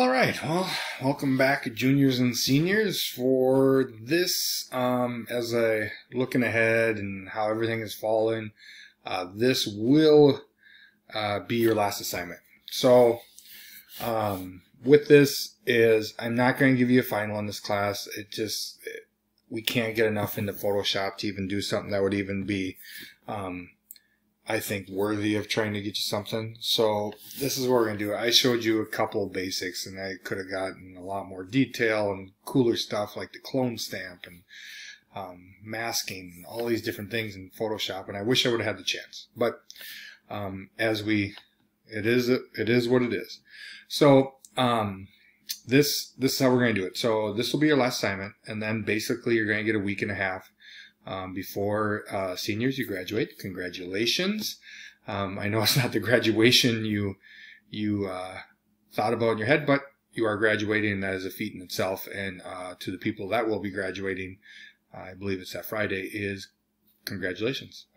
All right, well, welcome back, juniors and seniors, for this, as I looking ahead and how everything is falling, this will be your last assignment. So, with this is, I'm not going to give you a final in this class. We can't get enough into Photoshop to even do something that would even be, I think, worthy of trying to get you something. So this is what we're going to do. I showed you a couple of basics, and I could have gotten a lot more detail and cooler stuff like the clone stamp and masking and all these different things in Photoshop, and I wish I would have had the chance. But it is what it is. So this is how we're going to do it. So this will be your last assignment, and then basically you're going to get a week and a half before seniors you graduate. Congratulations. I know it's not the graduation you thought about in your head, but you are graduating, and that is a feat in itself. And to the people that will be graduating, I believe it's that Friday, is congratulations.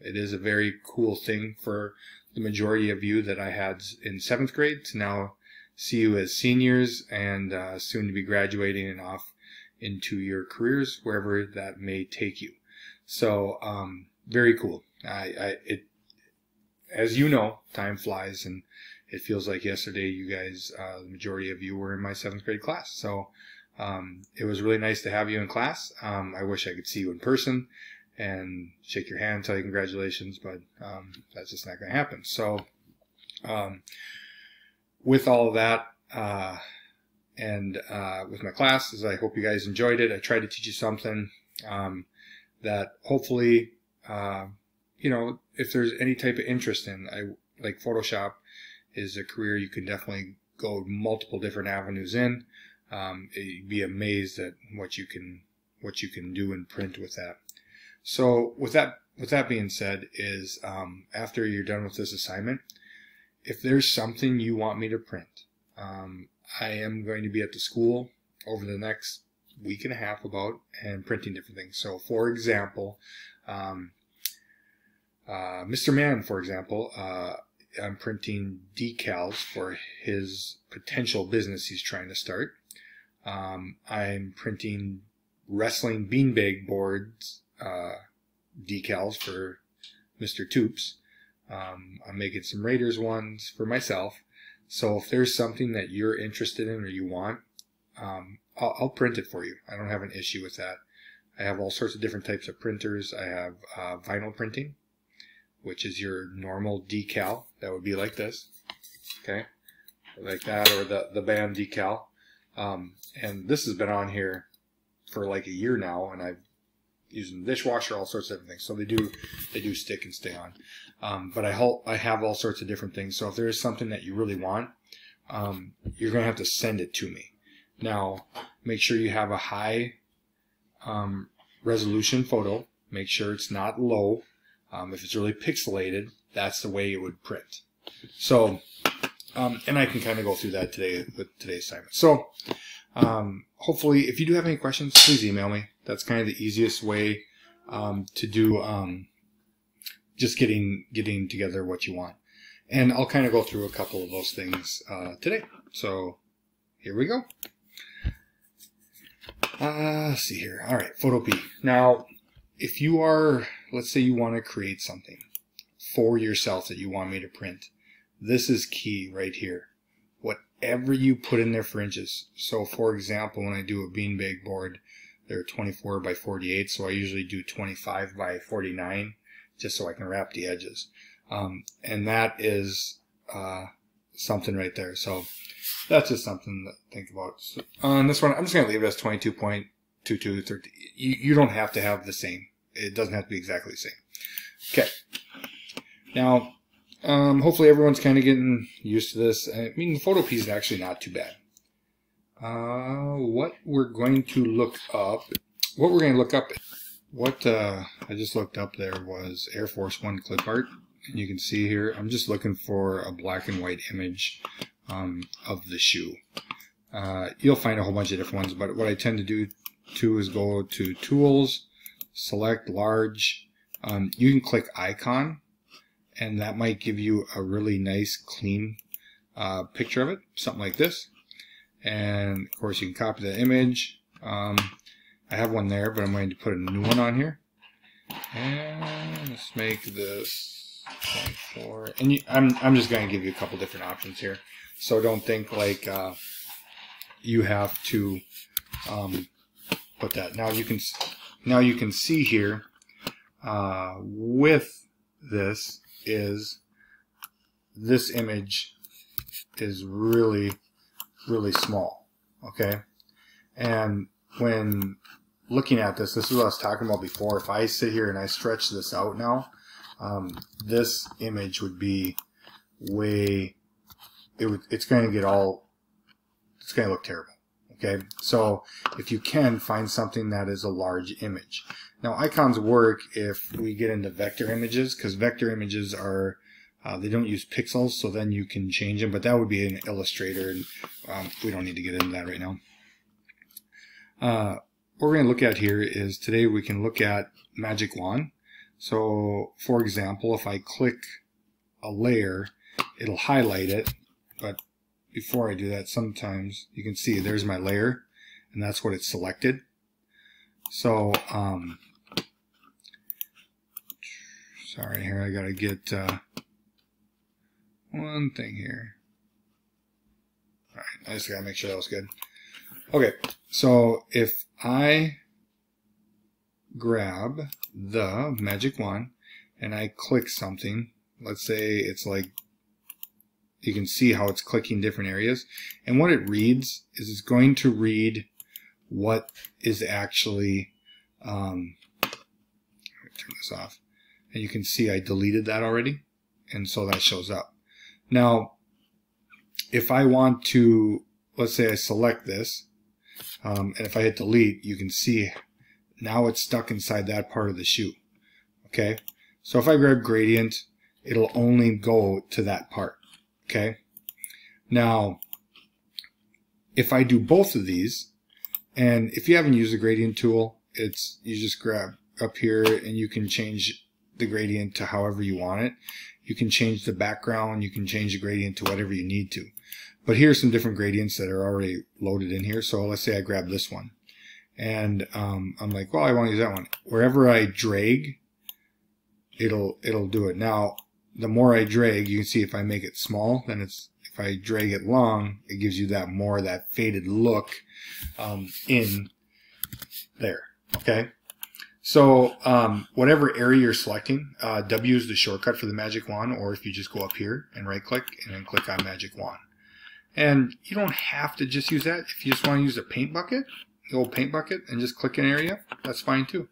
It is a very cool thing for the majority of you that I had in 7th grade to now see you as seniors and soon to be graduating and off into your careers, wherever that may take you. So very cool. As you know, time flies, and it feels like yesterday you guys, the majority of you, were in my 7th grade class. So it was really nice to have you in class. I wish I could see you in person and shake your hand, tell you congratulations, but that's just not going to happen. So with all of that, and with my classes, I hope you guys enjoyed it. I tried to teach you something that hopefully, you know, if there's any type of interest in, like Photoshop is a career you can definitely go multiple different avenues in. You'd be amazed at what you can do and print with that. So with that being said, is after you're done with this assignment, if there's something you want me to print, I am going to be at the school over the next week and a half and printing different things. So for example, Mr. Mann, for example, I'm printing decals for his potential business he's trying to start. I'm printing wrestling beanbag boards, decals for Mr. Toops. I'm making some Raiders ones for myself. So if there's something that you're interested in or you want, I'll print it for you. I don't have an issue with that. I have all sorts of different types of printers. I have vinyl printing, which is your normal decal. That would be like this, okay, like that, or the band decal. And this has been on here for like a year now, and I've using the dishwasher, all sorts of different things. So they do stick and stay on. But I have all sorts of different things. So if there is something that you really want, you're going to have to send it to me. Now, make sure you have a high resolution photo. Make sure it's not low. If it's really pixelated, that's the way it would print. So, and I can kind of go through that today with today's assignment. So, hopefully, if you do have any questions, please email me. That's kind of the easiest way to do just getting together what you want. And I'll kind of go through a couple of those things today. So here we go. Let's see here. All right, Photo P. Now, if you are, let's say you want to create something for yourself that you want me to print, this is key right here. Whatever you put in there for inches. So for example, when I do a beanbag board, they're 24 by 48, so I usually do 25 by 49 just so I can wrap the edges. And that is something right there. So that's just something to think about. So on this one, I'm just going to leave it as 22.2230. You don't have to have the same. It doesn't have to be exactly the same. Okay. Now, hopefully everyone's kind of getting used to this. I mean, the Photo P is actually not too bad. What we're going to look up, what I just looked up there was Air Force One clip art. And you can see here, I'm just looking for a black and white image of the shoe. You'll find a whole bunch of different ones, but what I tend to do too is go to Tools, select Large. You can click Icon, and that might give you a really nice, clean picture of it, something like this. And of course you can copy the image. I have one there, but I'm going to put a new one on here. And let's make this 24. And I'm just going to give you a couple different options here. So don't think like you have to put that. Now you can see here with this image is really small, okay? And when looking at this is what I was talking about before. If I sit here and I stretch this out now, this image would be it's going to look terrible, okay? So if you can, find something that is a large image. Now icons work if we get into vector images, because vector images are they don't use pixels, so then you can change them, but that would be an Illustrator, and we don't need to get into that right now. What we're going to look at here is today we can look at Magic Wand. So for example, if I click a layer, it'll highlight it, but before I do that, sometimes you can see there's my layer, and that's what it's selected. So sorry, here I gotta get one thing here. All right, I just gotta make sure that was good. Okay, so if I grab the Magic Wand and I click something, let's say it's like, you can see how it's clicking different areas, and what it reads is it's going to read what is actually let me turn this off, and you can see I deleted that already, and so that shows up. Now if I want to, let's say I select this, and if I hit delete, you can see now it's stuck inside that part of the shoe. Okay, so if I grab gradient, it'll only go to that part. Okay, now if I do both of these, and if you haven't used the gradient tool, you just grab up here and you can change the gradient to however you want it. You can change the background, you can change the gradient to whatever you need to. But here's some different gradients that are already loaded in here. So let's say I grab this one, and I'm like, well, I want to use that one. Wherever I drag, it'll do it. Now the more I drag, you can see if I make it small, then if I drag it long, it gives you that faded look in there. Okay, so whatever area you're selecting, W is the shortcut for the Magic Wand, or if you just go up here and right click and then click on Magic Wand. And you don't have to just use that. If you just want to use a paint bucket, the old paint bucket, and just click an area, that's fine too.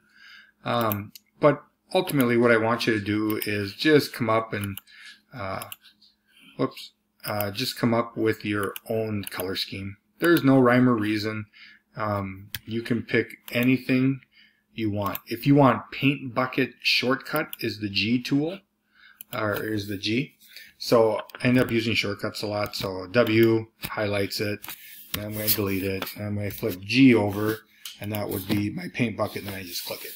But ultimately what I want you to do is just come up and just come up with your own color scheme. There's no rhyme or reason. You can pick anything you want. If you want paint bucket shortcut is the G tool, or is the G. So I end up using shortcuts a lot. So W highlights it, and I'm going to delete it, and I'm going to flip G over, and that would be my paint bucket, and then I just click it.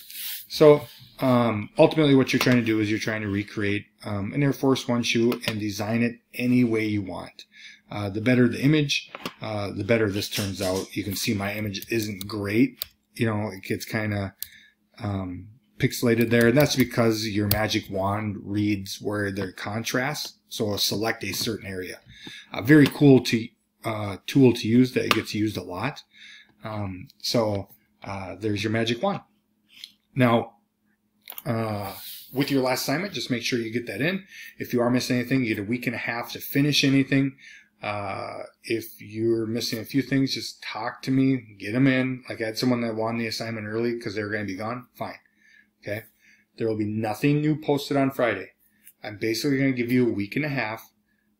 So ultimately what you're trying to do is you're trying to recreate an Air Force One shoe and design it any way you want. The better the image, the better this turns out. You can see my image isn't great. You know, it gets kind of pixelated there, and that's because your Magic Wand reads where there are contrasts, so select a certain area. Very cool tool to use that gets used a lot. There's your Magic Wand. Now, with your last assignment, just make sure you get that in. If you are missing anything, you get a week and a half to finish anything. If you're missing a few things, just talk to me, get them in. Like I had someone that won the assignment early because they were going to be gone. Fine. Okay. There will be nothing new posted on Friday. I'm basically going to give you a week and a half.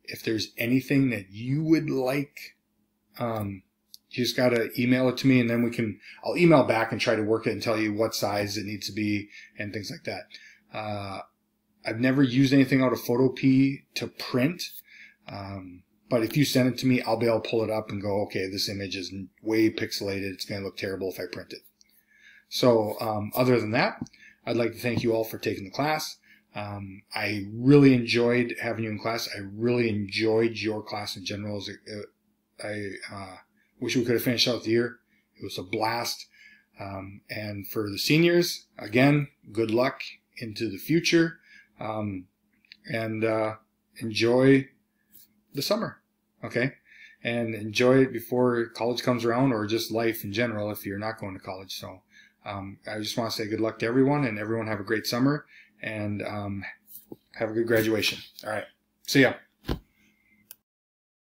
If there's anything that you would like, you just got to email it to me, and then I'll email back and try to work it and tell you what size it needs to be and things like that. I've never used anything out of Photopea to print. But if you send it to me, I'll be able to pull it up and go, okay, this image is way pixelated. It's going to look terrible if I print it. So other than that, I'd like to thank you all for taking the class. I really enjoyed having you in class. I really enjoyed your class in general. wish we could have finished out the year. It was a blast. And for the seniors, again, good luck into the future. And enjoy the summer, okay? And enjoy it before college comes around, or just life in general if you're not going to college. So I just want to say good luck to everyone, and everyone have a great summer, and have a good graduation. All right. See ya.